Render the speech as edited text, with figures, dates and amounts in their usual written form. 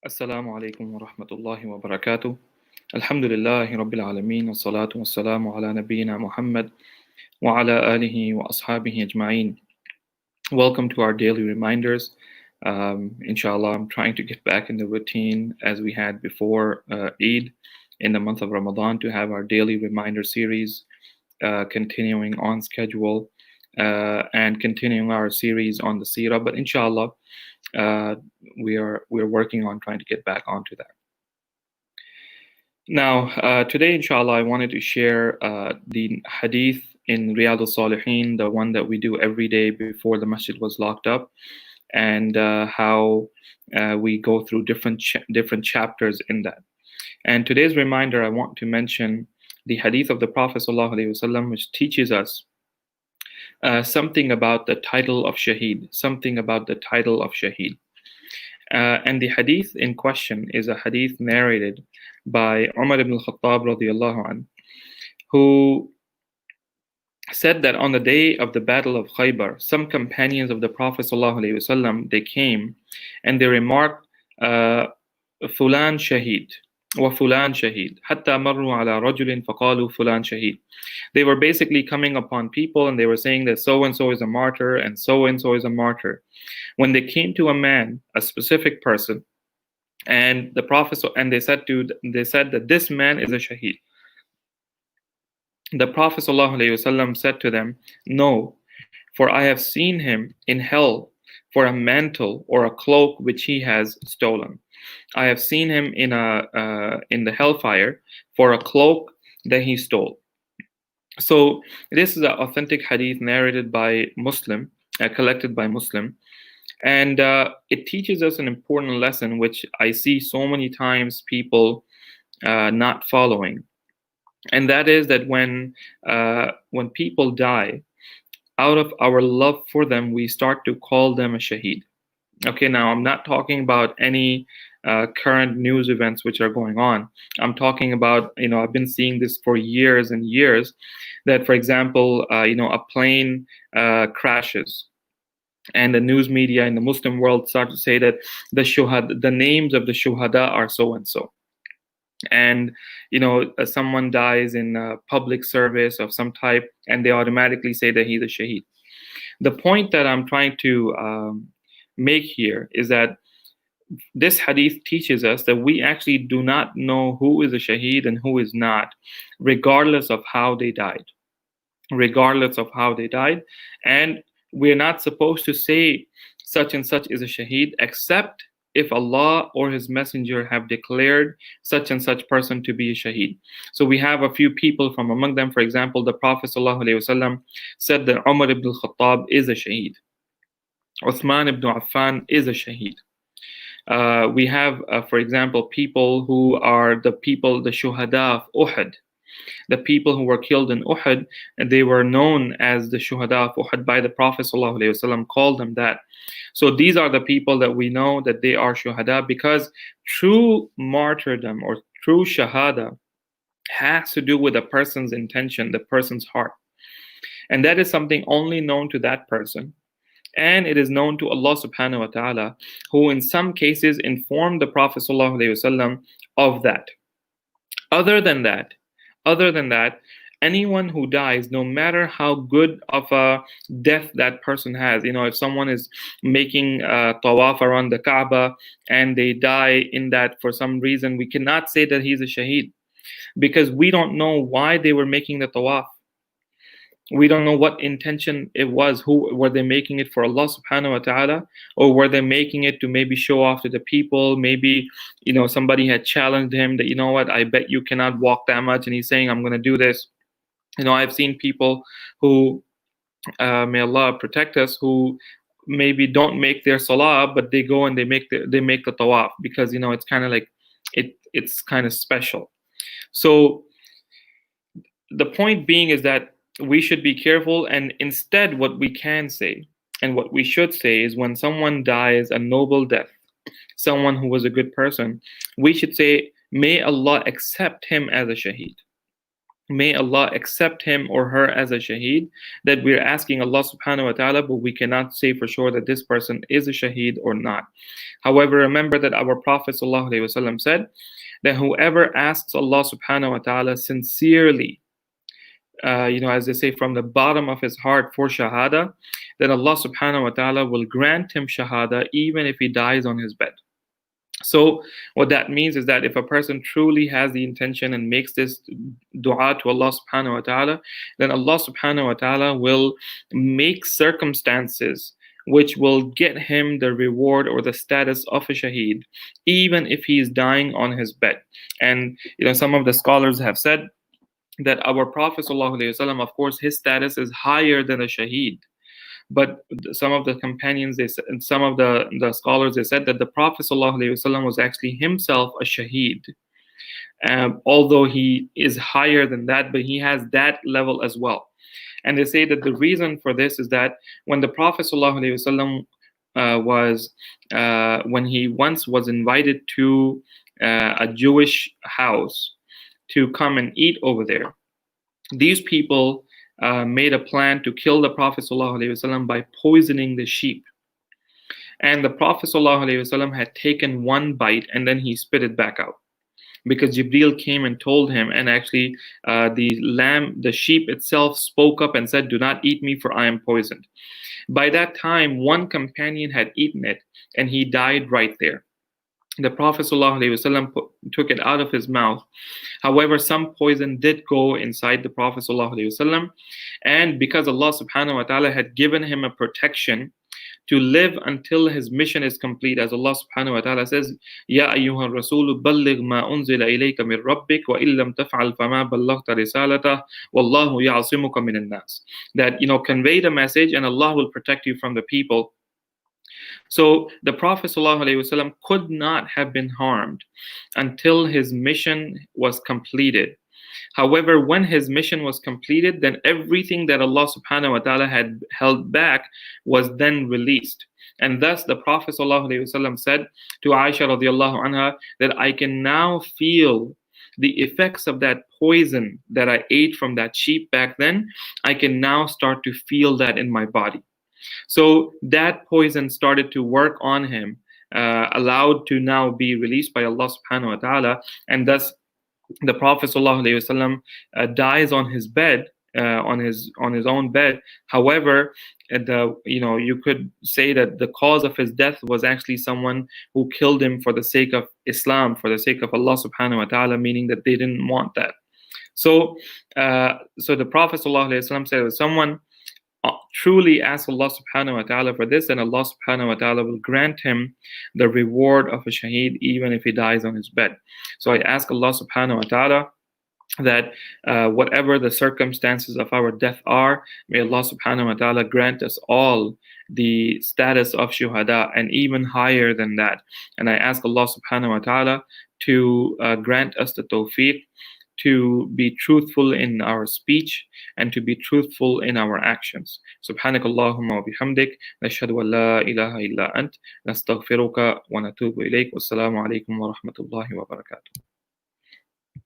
السلام عليكم ورحمة الله وبركاته. الحمد لله رب العالمين والصلاة والسلام على نبينا محمد وعلى آله وأصحابه أجمعين. Welcome to our daily reminders. Inshallah, I'm trying to get back in the routine as we had before Eid in the month of Ramadan to have our daily reminder series continuing on schedule and continuing our series on the seerah. But inshallah, we're working on trying to get back onto that. Now, today, inshallah, I wanted to share the hadith in Riyadh al-Salihin, the one that we do every day before the masjid was locked up, and how we go through different chapters in that. And today's reminder, I want to mention the hadith of the Prophet ﷺ, which teaches us something about the title of shaheed, and the hadith in question is a hadith narrated by Umar bin Al-Khattab radiyallahu anhu, who said that on the day of the battle of Khaibar, some companions of the Prophet ﷺ, they came and they remarked, فلان شهيد وفلان شهيد حتى مروا على رجل فقالوا فلان شهيد. They were basically coming upon people and they were saying that so and so is a martyr and so is a martyr. When they came to a man, a specific person, and the Prophet they said that this man is a shaheed. The Prophet ﷺ said to them, "No, for I have seen him in hell for a mantle or a cloak which he has stolen. I have seen him in the hellfire for a cloak that he stole." So this is an authentic hadith narrated by Muslim, collected by Muslim, and it teaches us an important lesson, which I see so many times people not following, and that is that when people die, out of our love for them, we start to call them a shaheed. Okay, now I'm not talking about any current news events which are going on. I'm talking about, I've been seeing this for years and years, that, for example, a plane crashes, and the news media in the Muslim world start to say that the names of the shuhada are so and so. And someone dies in public service of some type, and they automatically say that he's a shaheed. The point that I'm trying to make here is that this hadith teaches us that we actually do not know who is a shaheed and who is not, regardless of how they died. And we're not supposed to say such and such is a shaheed except if Allah or His Messenger have declared such and such person to be a shaheed. So we have a few people from among them. For example, the Prophet ﷺ said that Umar bin Al-Khattab is a shaheed. Uthman ibn Affan is a shaheed. We have, for example, people who are the shuhada of Uhud. The people who were killed in Uhud, and they were known as the shuhada of Uhud by the Prophet ﷺ, called them that. So these are the people that we know that they are shuhada, because true martyrdom or true shahada has to do with a person's intention, the person's heart. And that is something only known to that person. And it is known to Allah subhanahu wa ta'ala, who in some cases informed the Prophet ﷺ of that. Other than that, anyone who dies, no matter how good of a death that person has, if someone is making tawaf around the Kaaba and they die in that for some reason, we cannot say that he's a shaheed, because we don't know why they were making the tawaf. We don't know what intention it was. Who were they making it for? Allah subhanahu wa ta'ala, or were they making it to maybe show off to the people? Maybe somebody had challenged him that, I bet you cannot walk that much, and he's saying, I'm going to do this. I've seen people who, may Allah protect us, who maybe don't make their salah, but they go and they make the tawaf, because it's kind of like it's kind of special. So the point being is that we should be careful, and instead what we can say and what we should say is, when someone dies a noble death, someone who was a good person, we should say, may Allah accept him as a shaheed. may Allah accept him or her as a shaheed, that we're asking Allah subhanahu wa ta'ala, but we cannot say for sure that this person is a shaheed or not. However, remember that our Prophet sallallahu alaihi wasallam said that whoever asks Allah subhanahu wa ta'ala sincerely, as they say, from the bottom of his heart for shahada, then Allah subhanahu wa ta'ala will grant him shahada even if he dies on his bed. So what that means is that if a person truly has the intention and makes this dua to Allah subhanahu wa ta'ala, then Allah subhanahu wa ta'ala will make circumstances which will get him the reward or the status of a shaheed, even if he is dying on his bed. And some of the scholars have said that our Prophet sallallahu alaihi wasallam, of course, his status is higher than a shaheed. But some of the companions, some of the scholars, they said that the Prophet ﷺ was actually himself a shaheed. Although he is higher than that, but he has that level as well. And they say that the reason for this is that when the Prophet ﷺ when he once was invited to a Jewish house to come and eat over there, these people made a plan to kill the Prophet ﷺ by poisoning the sheep. And the Prophet ﷺ had taken one bite and then he spit it back out, because Jibreel came and told him, and actually the sheep itself spoke up and said, "Do not eat me, for I am poisoned." By that time, one companion had eaten it and he died right there. The Prophet ﷺ took it out of his mouth. However, some poison did go inside the Prophet ﷺ, and because Allah subhanahu wa ta'ala had given him a protection to live until his mission is complete, as Allah subhanahu wa ta'ala says, "Ya ayyuha rasulu balligh ma unzila ilayka min rabbik wa illam taf'al fama ballaghta risalatah wallahu ya'simuka minan nas." That convey the message and Allah will protect you from the people. So the Prophet ﷺ could not have been harmed until his mission was completed. However, when his mission was completed, then everything that Allah subhanahu wa ta'ala had held back was then released. And thus the Prophet ﷺ said to Aisha radiallahu anha that I can now feel the effects of that poison that I ate from that sheep back then. I can now start to feel that in my body. So that poison started to work on him, allowed to now be released by Allah subhanahu wa ta'ala, and thus the Prophet ﷺ dies on his bed, on his own bed. However, you could say that the cause of his death was actually someone who killed him for the sake of Islam, for the sake of Allah subhanahu wa ta'ala, meaning that they didn't want that. So the Prophet ﷺ said, if someone truly ask Allah subhanahu wa ta'ala for this, and Allah subhanahu wa ta'ala will grant him the reward of a shaheed even if he dies on his bed. So I ask Allah subhanahu wa ta'ala that whatever the circumstances of our death are, may Allah subhanahu wa ta'ala grant us all the status of shuhada and even higher than that. And I ask Allah subhanahu wa ta'ala to grant us the tawfiq to be truthful in our speech and to be truthful in our actions. Subhanakallahumma wa bihamdik, nashhadu an la ilaha illa ant, nastaghfiruka wa natubu ilayk. Wassalamu alaikum wa rahmatullahi wa barakatuh.